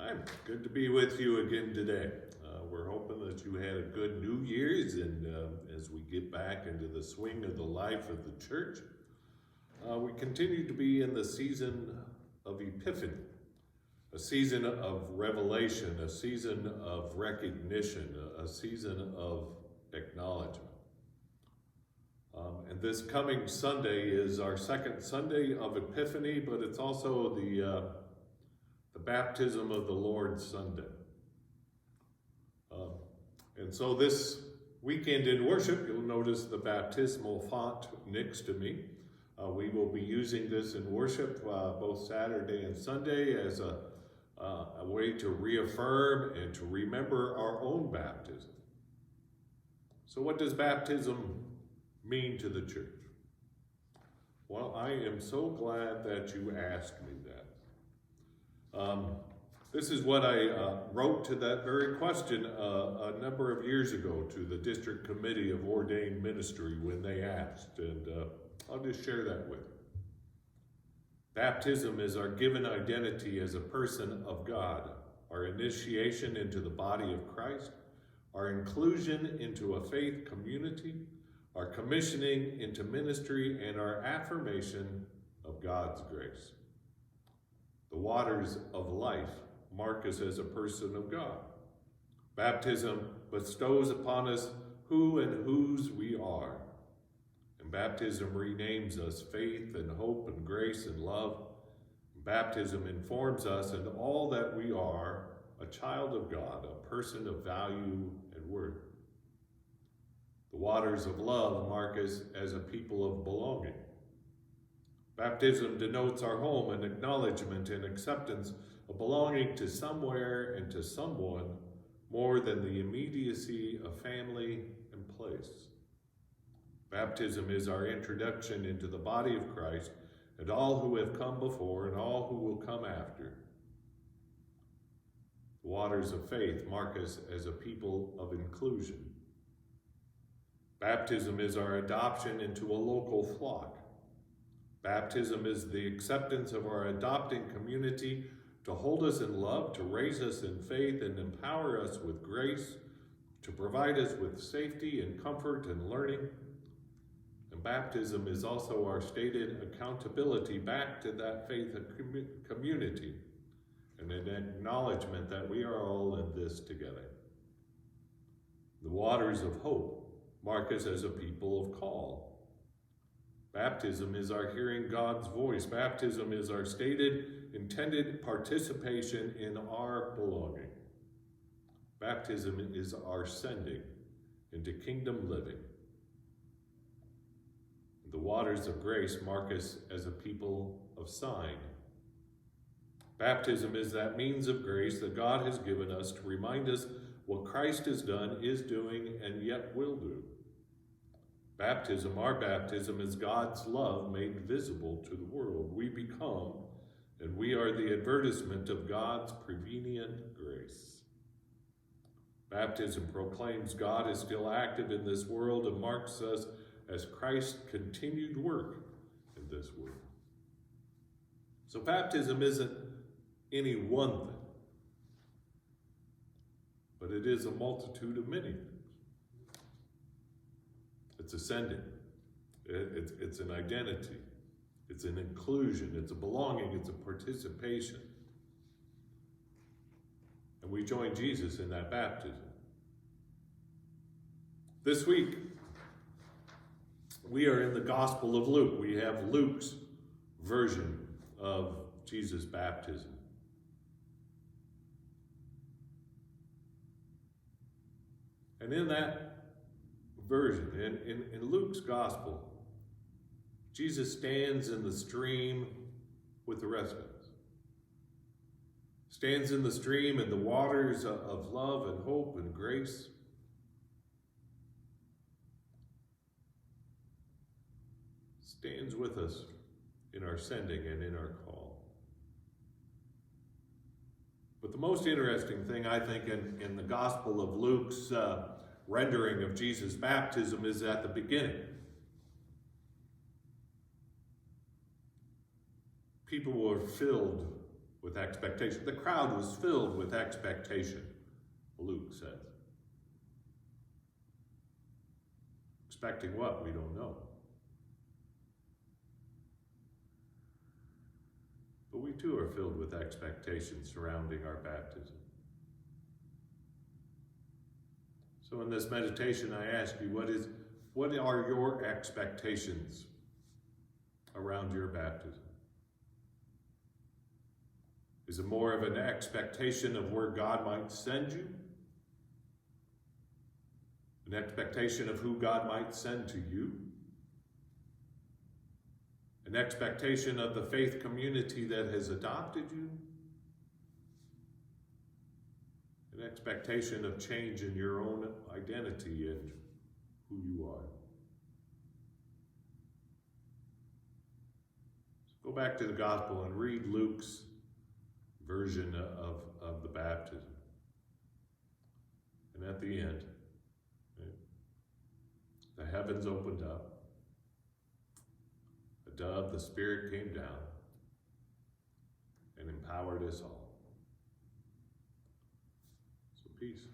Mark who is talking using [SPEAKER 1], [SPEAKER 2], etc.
[SPEAKER 1] I'm good to be with you again today. We're hoping that you had a good New Year's, and as we get back into the swing of the life of the church, we continue to be in the season of Epiphany, a season of revelation, a season of recognition, a season of acknowledgement. And this coming Sunday is our second Sunday of Epiphany, but it's also the baptism of the Lord Sunday. And so this weekend in worship, you'll notice the baptismal font next to me. We will be using this in worship both Saturday and Sunday as a way to reaffirm and to remember our own baptism. So what does baptism mean to the church? Well, I am so glad that you asked me that. This is what I wrote to that very question a number of years ago to the District Committee of Ordained Ministry when they asked, and I'll just share that with you. Baptism is our given identity as a person of God, our initiation into the body of Christ, our inclusion into a faith community, our commissioning into ministry, and our affirmation of God's grace. The waters of life mark us as a person of God. Baptism bestows upon us who and whose we are. And baptism renames us faith and hope and grace and love. Baptism informs us in all that we are a child of God, a person of value and worth. The waters of love mark us as a people of belonging. Baptism denotes our home and acknowledgement and acceptance of belonging to somewhere and to someone more than the immediacy of family and place. Baptism is our introduction into the body of Christ and all who have come before and all who will come after. The waters of faith mark us as a people of inclusion. Baptism is our adoption into a local flock. Baptism is the acceptance of our adopting community to hold us in love, to raise us in faith, and empower us with grace, to provide us with safety and comfort and learning. And baptism is also our stated accountability back to that faith community and an acknowledgement that we are all in this together. The waters of hope mark us as a people of call. Baptism is our hearing God's voice. Baptism is our stated, intended participation in our belonging. Baptism is our sending into kingdom living. The waters of grace mark us as a people of sign. Baptism is that means of grace that God has given us to remind us what Christ has done, is doing, and yet will do. Baptism, our baptism, is God's love made visible to the world. We become, and we are the advertisement of God's prevenient grace. Baptism proclaims God is still active in this world and marks us as Christ's continued work in this world. So baptism isn't any one thing, but it is a multitude of many things. It's ascending. It's an identity. It's an inclusion. It's a belonging. It's a participation. And we join Jesus in that baptism. This week, we are in the Gospel of Luke. We have Luke's version of Jesus' baptism. And in that version, in Luke's gospel, Jesus stands in the stream with the rest of us. Stands in the stream in the waters of love and hope and grace. Stands with us in our sending and in our call. But the most interesting thing, I think, in the Gospel of Luke's rendering of Jesus' baptism is at the beginning. People were filled with expectation. The crowd was filled with expectation, Luke says. Expecting what? We don't know. But we too are filled with expectations surrounding our baptism. So in this meditation, I ask you, what are your expectations around your baptism? Is it more of an expectation of where God might send you? An expectation of who God might send to you? An expectation of the faith community that has adopted you? An expectation of change in your own identity and who you are? So go back to the gospel and read Luke's version of the baptism. And at the end, the heavens opened up. A dove, the Spirit came down and empowered us all. So peace.